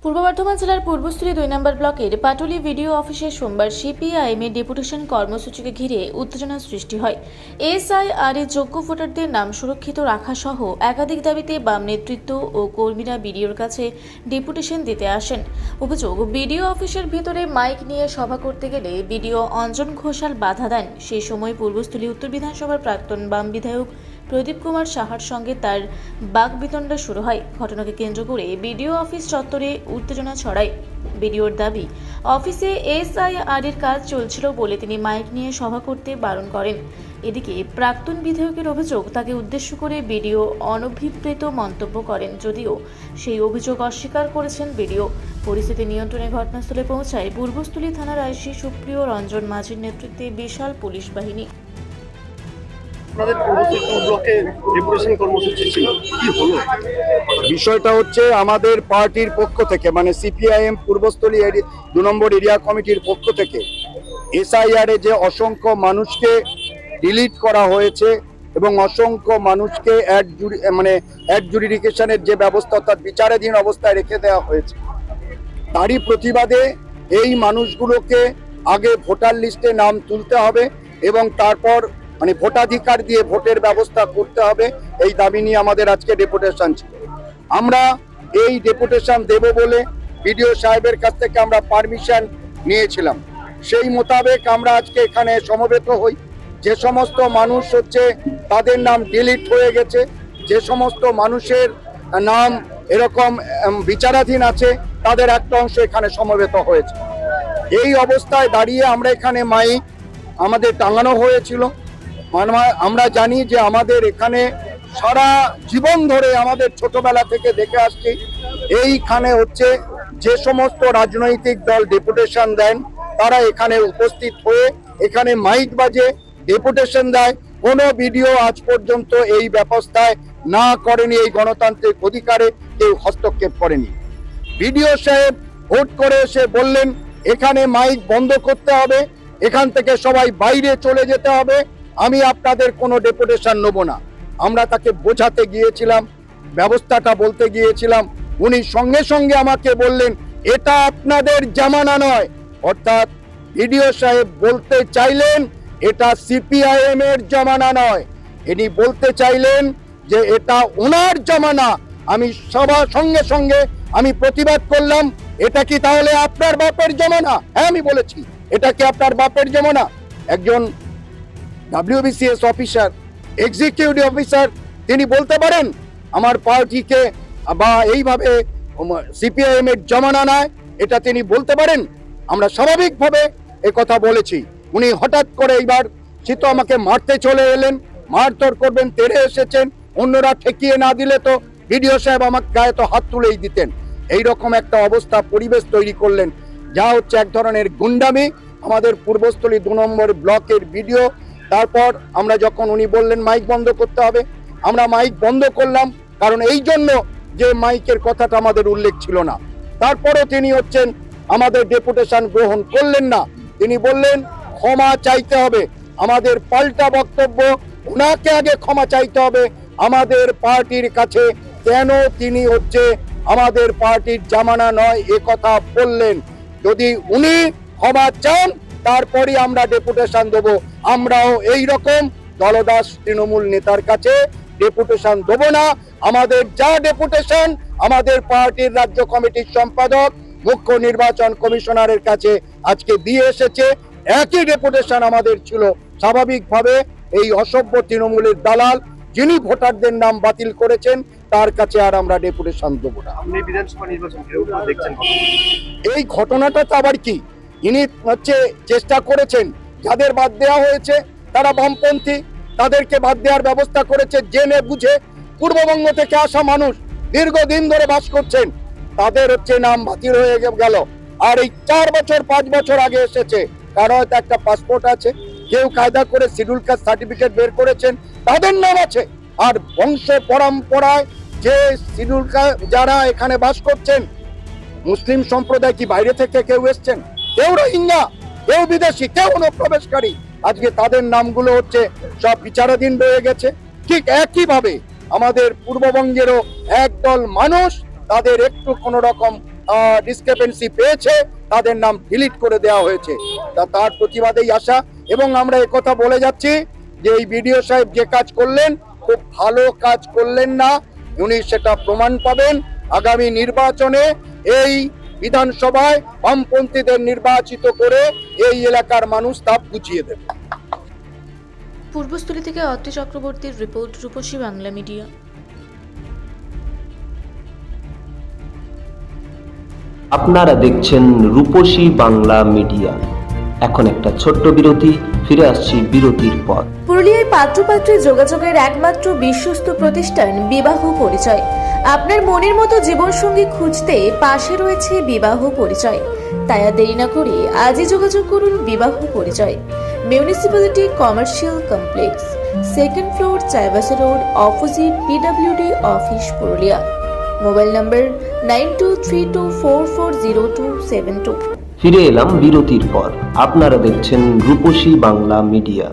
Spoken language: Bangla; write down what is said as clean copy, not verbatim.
পূর্ব বর্ধমান জেলার পূর্বস্থলী 2 নম্বর ব্লকের পাটুলি ভিডিও অফিসে সোমবার সিপিআইএম এর ডেপুটেশন কর্মসূচিকে ঘিরে উত্তেজনা সৃষ্টি হয়। এসআইআর এর যোগ্য ভোটারদের নাম সুরক্ষিত রাখা সহ একাধিক দাবিতে বাম নেতৃত্ব ও কর্মীরা বিডিওর কাছে ডেপুটেশন দিতে আসেন। অভিযোগ, বিডিও অফিসের ভিতরে মাইক নিয়ে সভা করতে গেলে বিডিও অঞ্জন ঘোষাল বাধা দেন। সেই সময় পূর্বস্থলী উত্তর বিধানসভার প্রাক্তন বাম বিধায়ক প্রদীপ কুমার সাহার সঙ্গে তার বাকবিতণ্ডা শুরু হয়। ঘটনাকে কেন্দ্র করে বিডিও অফিস চত্বরে উত্তেজনা ছড়ায়। বিডিওর দাবি, অফিসে এসআইআর এর কাজ চলছিল বলে তিনি মাইক নিয়ে সভা করতে বারণ করেন। এদিকে প্রাক্তন বিধায়কের অভিযোগ, তাকে উদ্দেশ্য করে বিডিও অনভিপ্রেত মন্তব্য করেন, যদিও সেই অভিযোগ অস্বীকার করেছেন বিডিও। পরিস্থিতি নিয়ন্ত্রণে ঘটনাস্থলে পৌঁছায় পূর্বস্থলী থানার আইসি সুপ্রিয় রঞ্জন মাঝির নেতৃত্বে বিশাল পুলিশ বাহিনী। বিষয়টা হচ্ছে আমাদের পার্টির পক্ষ থেকে, মানে সিপিআইএম পূর্বস্থলী 2 নম্বর এরিয়া কমিটির পক্ষ থেকে এসআইআর এ যে অসংখ্য মানুষকে ডিলিট করা হয়েছে এবং অসংখ্য মানুষকে অ্যাডজুডিকেশনের যে ব্যবস্থা, অর্থাৎ বিচারাধীন অবস্থায় রেখে দেওয়া হয়েছে, তারই প্রতিবাদে এই মানুষগুলোকে আগে ভোটার লিস্টে নাম তুলতে হবে এবং তারপর ভোটাধিকার দিয়ে ভোটের ব্যবস্থা করতে হবে। এই দাবি নিয়ে আমাদের আজকে ডেপুটেশন ছিল। আমরা এই ডেপুটেশন দেব বলে বিডিও সাহেবের কাছ থেকে আমরা পারমিশন নিয়েছিলাম। সেই মোতাবেক আমরা আজকে এখানে সমবেত হই। যে সমস্ত মানুষ তাদের নাম ডিলিট হয়ে গেছে, যে সমস্ত মানুষের নাম এরকম বিচারাধীন আছে, তাদের একটা অংশ এখানে সমবেত হয়েছে। এই অবস্থায় দাঁড়িয়ে আমরা এখানে মাইক আমাদের টাঙানো হয়েছিল। আমরা জানি যে আমাদের এখানে সারা জীবন ধরে আমাদের ছোটবেলা থেকে দেখে আসছি, এইখানে যে সমস্ত রাজনৈতিক দল ডেপুটেশন দেন তারা এখানে উপস্থিত হয়ে এখানে মাইক বাজে ডেপুটেশন দেয়। কোনো ভিডিও আজ পর্যন্ত এই ব্যবস্থায় না করেনি, এই গণতান্ত্রিক অধিকারে কেউ হস্তক্ষেপ করেনি। ভিডিও সাহেব ভোট করে এসে বললেন এখানে মাইক বন্ধ করতে হবে, এখান থেকে সবাই বাইরে চলে যেতে হবে, আমি আপনাদের কোনো ডেপুটেশন নেব না। আমরা তাকে বোঝাতে গিয়েছিলাম, ব্যবস্থাটা বলতে গিয়েছিলাম, উনি সঙ্গে সঙ্গে আমাকে বললেন এটা আপনাদের জামানা নয়। অর্থাৎ ভিডিও সাহেব বলতে চাইলেন এটা সিপিআইএম এর জামানা নয়, ইনি বলতে চাইলেন যে এটা ওনার জামানা। আমি সবার সঙ্গে সঙ্গে আমি প্রতিবাদ করলাম, এটা কি তাহলে আপনার বাপের জামানা? হ্যাঁ, আমি বলেছি এটা কি আপনার বাপের জামানা? একজন WBCS অফিসার, এক্সিকিউটিভ অফিসার, তিনি বলতে পারেন আমার পার্টিকে বা এইভাবে সিপিআইএম এর জামানা নয়, এটা তিনি বলতে পারেন? আমরা স্বাভাবিকভাবে কথা বলেছি। উনি হঠাৎ করে এইবার তো আমাকে মারতে চলে এলেন, মারধর করবেন, তেড়ে এসেছেন। অন্যরা ঠেকিয়ে না দিলে তো ভিডিও সাহেব আমার গায়ে তো হাত তুলেই দিতেন। এইরকম একটা অবস্থা পরিবেশ তৈরি করলেন, যা এক ধরনের গুন্ডামি। আমাদের পূর্বস্থলী 2 নম্বর ব্লকের ভিডিও, তারপর আমরা যখন উনি বললেন মাইক বন্ধ করতে হবে, আমরা মাইক বন্ধ করলাম, কারণ এই জন্য যে মাইকের কথাটা আমাদের উল্লেখ ছিল না। তারপরও তিনি আমাদের ডেপুটেশন গ্রহণ করলেন না। তিনি বললেন ক্ষমা চাইতে হবে। আমাদের পাল্টা বক্তব্য, ওনাকে আগে ক্ষমা চাইতে হবে আমাদের পার্টির কাছে। কেন তিনি আমাদের পার্টির জামানা নয় এ কথা বললেন? যদি উনি ক্ষমা চান তারপরে আমরা ডেপুটেশন দেব। আমরাও এই রকম দলদাস তৃণমূল নেতার কাছে ডেপুটেশন দেব না। আমাদের যা ডেপুটেশন আমাদের পার্টির রাজ্য কমিটির সম্পাদক মুখ্য নির্বাচন কমিশনারের কাছে আজকে দিয়ে এসেছে, একই ডেপুটেশন আমাদের ছিল। স্বাভাবিকভাবে এই অসভ্য তৃণমূলের দালাল যিনি ভোটারদের নাম বাতিল করেছেন তার কাছে আর আমরা ডেপুটেশন দেব না। এই ঘটনাটা তো আবার কি, ইনি চেষ্টা করেছেন যাদের বাদ দেওয়া হয়েছে তারা বামপন্থী, তাদেরকে বাদ দেওয়ার ব্যবস্থা করেছে জেনে বুঝে। পূর্ববঙ্গ থেকে আসা মানুষ দীর্ঘদিন ধরে বাস করছেন, তাদের নাম বাতিল হয়ে গেল। আর এই 4 বছর 5 বছর আগে এসেছে, কারো হয়তো একটা পাসপোর্ট আছে, কেউ কায়দা করে শিডিউল কাস্ট সার্টিফিকেট বের করেছেন, তাদের নাম আছে। আর বংশ পরম্পরায় যে শিডিউল কাস্ট যারা এখানে বাস করছেন, মুসলিম সম্প্রদায় কি বাইরে থেকে কেউ এসছেন? কেউ রোহিঙ্গা, কেউ বিদেশি, কেউ অনুপ্রবেশকারী, আজকে তাদের নামগুলো সব বিচারাধীন রয়ে গেছে। ঠিক একইভাবে আমাদের পূর্ববঙ্গেরও একদল মানুষ, তাদের একটু কোনো রকম ডিসক্রিপেন্সি পেয়েছে তাদের নাম ডিলিট করে দেওয়া হয়েছে। তার প্রতিবাদেই আসা, এবং আমরা একথা বলে যাচ্ছি যে এই বিডিও সাহেব যে কাজ করলেন খুব ভালো কাজ করলেন না, উনি সেটা প্রমাণ পাবেন আগামী নির্বাচনে। এই বিধানসভায় বামপন্থীদের নির্বাচিত করে এই এলাকার মানুষ তা বুঝিয়ে দেবে। পূর্বস্থলী থেকে অত্রি চক্রবর্তীর রিপোর্ট, রূপসী বাংলা মিডিয়া। আপনারা দেখছেন রূপসী বাংলা মিডিয়া। এখন একটা ছোট্ট বিরতি, ফিরে আসছি বিরতির পর। পুরুলিয়ায় পাত্রপাত্রী যোগাযোগের একমাত্র বিশ্বস্ত প্রতিষ্ঠান বিবাহ পরিচয়। আপনার মনের মতো জীবনসঙ্গী খুঁজতে পাশে রয়েছে বিবাহ পরিচয়। তাই আর দেরি না করে আজই যোগাযোগ করুন বিবাহ পরিচয়। Municipality commercial complex, 2nd floor, Chaibasa road, opposite PWD office, Purulia. Mobile নম্বর 9232440272। ফিরে এলাম বিরতির পর। আপনারা দেখছেন রূপসী বাংলা মিডিয়া।